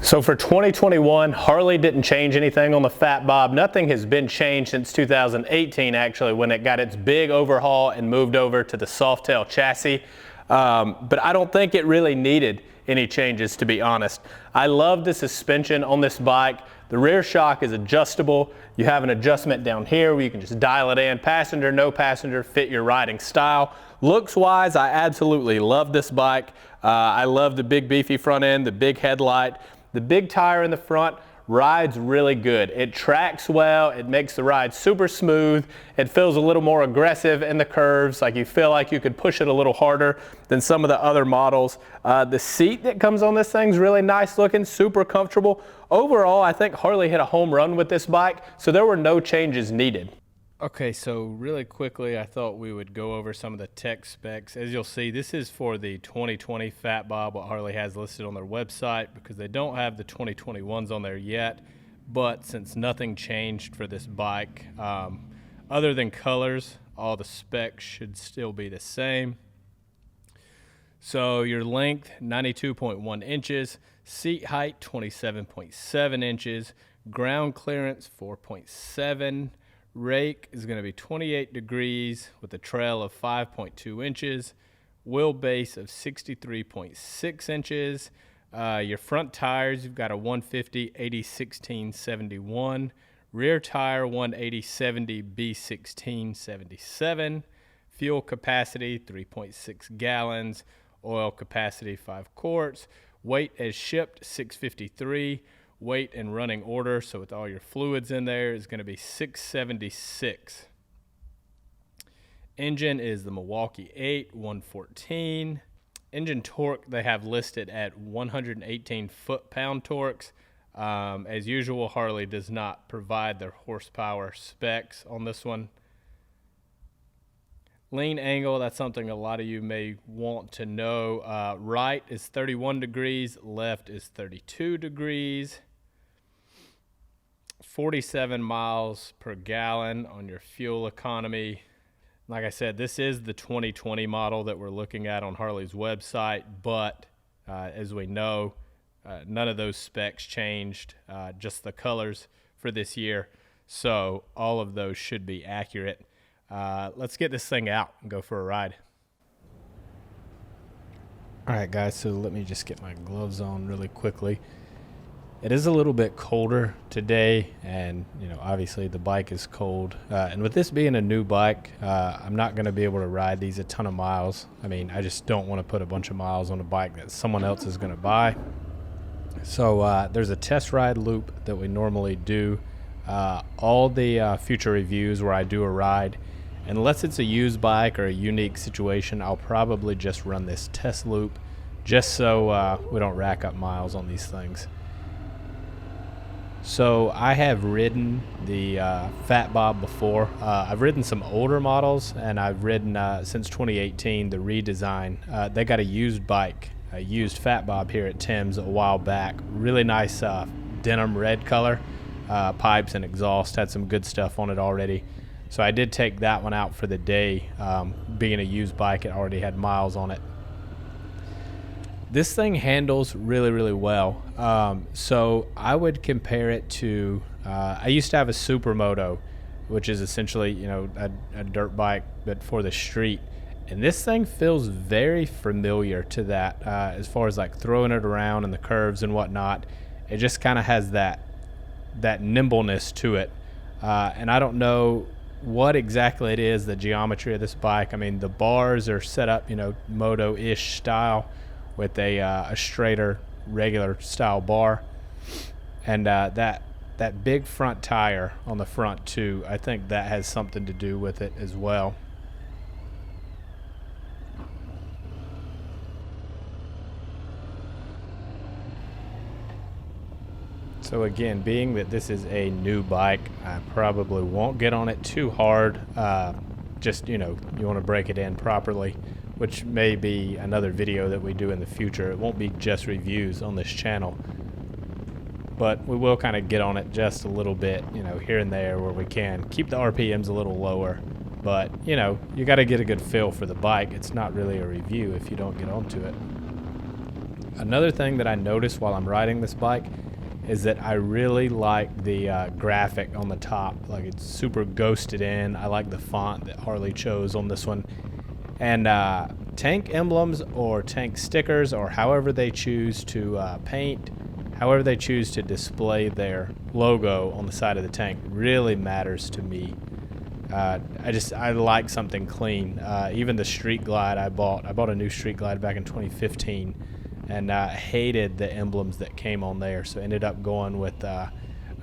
So for 2021, Harley didn't change anything on the Fat Bob. Nothing has been changed since 2018 actually, when it got its big overhaul and moved over to the Softail chassis. But I don't think it really needed any changes, to be honest. I love the suspension on this bike. The rear shock is adjustable. You have an adjustment down here where you can just dial it in. Passenger, no passenger, fit your riding style. Looks wise, I absolutely love this bike. I love the big beefy front end, the big headlight. The big tire in the front rides really good. It tracks well, it makes the ride super smooth. It feels a little more aggressive in the curves, like you feel like you could push it a little harder than some of the other models. The seat that comes on this thing's really nice looking, super comfortable. Overall, I think Harley hit a home run with this bike, so there were no changes needed. Okay, so really quickly, I thought we would go over some of the tech specs. As you'll see, this is for the 2020 Fat Bob, what Harley has listed on their website, because they don't have the 2021s on there yet. But since nothing changed for this bike, other than colors, all the specs should still be the same. So your length, 92.1 inches, seat height, 27.7 inches, ground clearance, 4.7. Rake is going to be 28 degrees with a trail of 5.2 inches, wheelbase of 63.6 inches. Your front tires, you've got a 150 80/16 71, rear tire 180 70 B16 77, fuel capacity 3.6 gallons, oil capacity 5 quarts, weight as shipped 653. Weight and running order, so with all your fluids in there, is going to be 676. Engine is the Milwaukee 8 114. Engine torque they have listed at 118 foot-pound torques. As usual, Harley does not provide their horsepower specs on this one. Lean angle, that's something a lot of you may want to know. Right is 31 degrees, left is 32 degrees. 47 miles per gallon on your fuel economy. Like I said, this is the 2020 model that we're looking at on Harley's website, but as we know, none of those specs changed, just the colors for this year. So all of those should be accurate. Let's get this thing out and go for a ride. All right, guys, so let me just get my gloves on really quickly. It is a little bit colder today, and obviously the bike is cold. And with this being a new bike, I'm not going to be able to ride these a ton of miles. I mean, I just don't want to put a bunch of miles on a bike that someone else is going to buy. So there's a test ride loop that we normally do. All the future reviews where I do a ride, unless it's a used bike or a unique situation, I'll probably just run this test loop just so we don't rack up miles on these things. So I have ridden the Fat Bob before. I've ridden some older models, and I've ridden since 2018 the redesign. They got a used bike, a used Fat Bob here at Timms a while back. Really nice denim red color, pipes and exhaust, had some good stuff on it already. So I did take that one out for the day. Being a used bike, it already had miles on it. This thing handles really, really well. So I would compare it to, I used to have a Supermoto, which is essentially, a dirt bike, but for the street. And this thing feels very familiar to that, as far as like throwing it around in the curves and whatnot. It just kind of has that nimbleness to it. And I don't know what exactly it is, the geometry of this bike. I mean, the bars are set up, moto-ish style, with a straighter, regular style bar, and that big front tire on the front too, I think that has something to do with it as well. So again, being that this is a new bike, I probably won't get on it too hard. Just you want to break it in properly, which may be another video that we do in the future. It won't be just reviews on this channel, but we will kind of get on it just a little bit, here and there where we can. Keep the RPMs a little lower, but you got to get a good feel for the bike. It's not really a review if you don't get onto it. Another thing that I noticed while I'm riding this bike is that I really like the graphic on the top. Like, it's super ghosted in. I like the font that Harley chose on this one. And tank emblems or tank stickers, or however they choose to paint, however they choose to display their logo on the side of the tank, really matters to me. I like something clean. Even the Street Glide I bought a new Street Glide back in 2015, and hated the emblems that came on there, so ended up going with a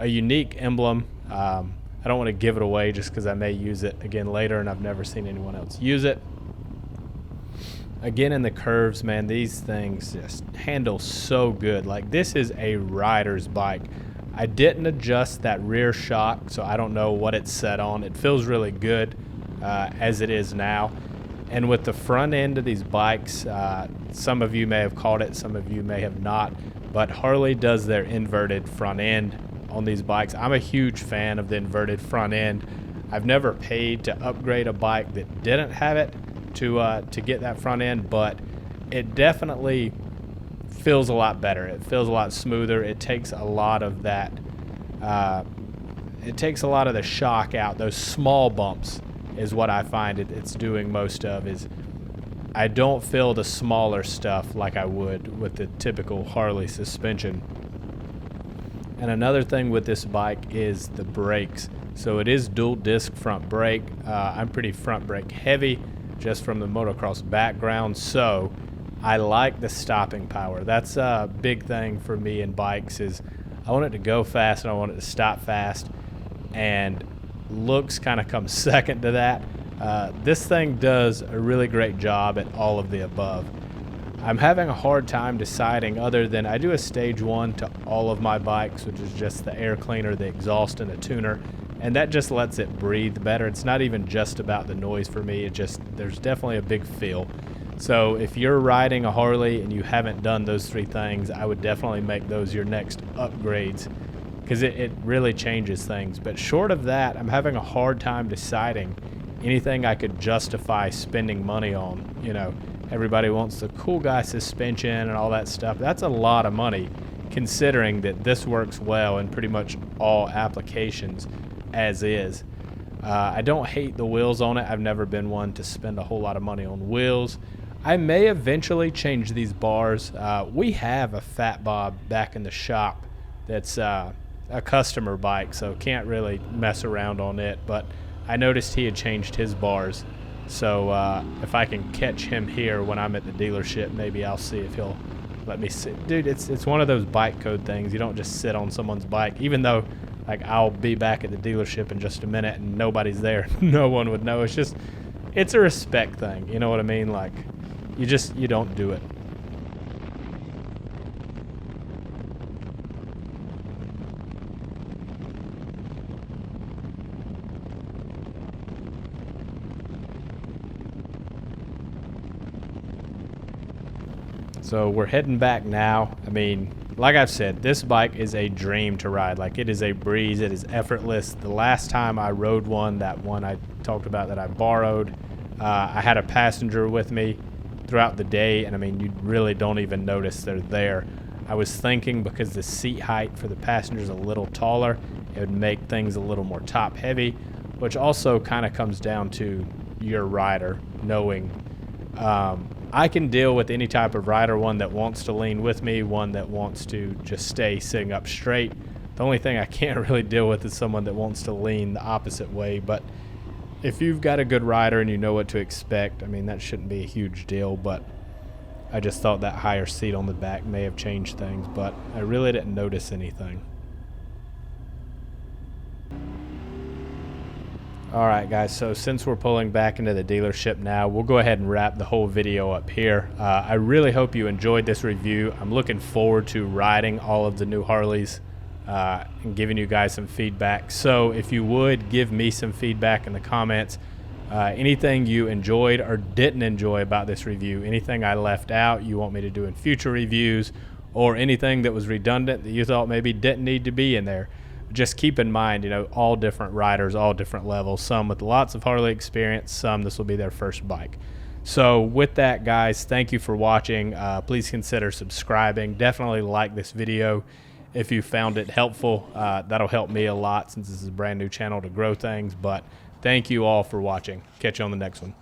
unique emblem. I don't want to give it away just because I may use it again later, and I've never seen anyone else use it. Again, in the curves, man, these things just handle so good. Like, this is a rider's bike. I didn't adjust that rear shock, so I don't know what it's set on. It feels really good as it is now. And with the front end of these bikes, some of you may have caught it, some of you may have not, but Harley does their inverted front end on these bikes. I'm a huge fan of the inverted front end. I've never paid to upgrade a bike that didn't have it to get that front end, but it definitely feels a lot better. It feels a lot smoother. It takes a lot of that. It takes a lot of the shock out. Those small bumps is what I find it's doing most of. Is I don't feel the smaller stuff like I would with the typical Harley suspension. And another thing with this bike is the brakes. So it is dual disc front brake. I'm pretty front brake heavy just from the motocross background, so I like the stopping power. That's a big thing for me in bikes, is I want it to go fast and I want it to stop fast, and looks kind of comes second to that. This thing does a really great job at all of the above. I'm having a hard time deciding, other than I do a stage 1 to all of my bikes, which is just the air cleaner, the exhaust, and the tuner, and that just lets it breathe better. It's not even just about the noise for me. There's definitely a big feel. So if you're riding a Harley and you haven't done those 3 things, I would definitely make those your next upgrades, because it really changes things. But short of that, I'm having a hard time deciding anything I could justify spending money on. You know, everybody wants the cool guy suspension and all that stuff. That's a lot of money, considering that this works well in pretty much all applications as is. I don't hate the wheels on it. I've never been one to spend a whole lot of money on wheels. I may eventually change these bars. We have a Fat Bob back in the shop that's a customer bike, so can't really mess around on it, but I noticed he had changed his bars. So if I can catch him here when I'm at the dealership, maybe I'll see if he'll let me sit. Dude, it's one of those bike code things. You don't just sit on someone's bike, even though, like, I'll be back at the dealership in just a minute and nobody's there. No one would know. It's a respect thing. You know what I mean? Like, you don't do it. So we're heading back now. I mean, like I've said, this bike is a dream to ride. Like, it is a breeze. It is effortless. The last time I rode one, that one I talked about that I borrowed, I had a passenger with me throughout the day, and I mean, you really don't even notice they're there. I was thinking, because the seat height for the passenger is a little taller, it would make things a little more top heavy, which also kind of comes down to your rider knowing. I can deal with any type of rider, one that wants to lean with me, one that wants to just stay sitting up straight. The only thing I can't really deal with is someone that wants to lean the opposite way. But if you've got a good rider and you know what to expect, I mean, that shouldn't be a huge deal. But I just thought that higher seat on the back may have changed things, but I really didn't notice anything. All right, guys, so since we're pulling back into the dealership now, we'll go ahead and wrap the whole video up here. I really hope you enjoyed this review. I'm looking forward to riding all of the new Harleys and giving you guys some feedback. So if you would, give me some feedback in the comments. Anything you enjoyed or didn't enjoy about this review, anything I left out you want me to do in future reviews, or anything that was redundant that you thought maybe didn't need to be in there. Just keep in mind, you know, all different riders, all different levels, some with lots of Harley experience, some this will be their first bike. So with that, guys, thank you for watching. Please consider subscribing. Definitely like this video if you found it helpful. That'll help me a lot since this is a brand new channel to grow things. But thank you all for watching. Catch you on the next one.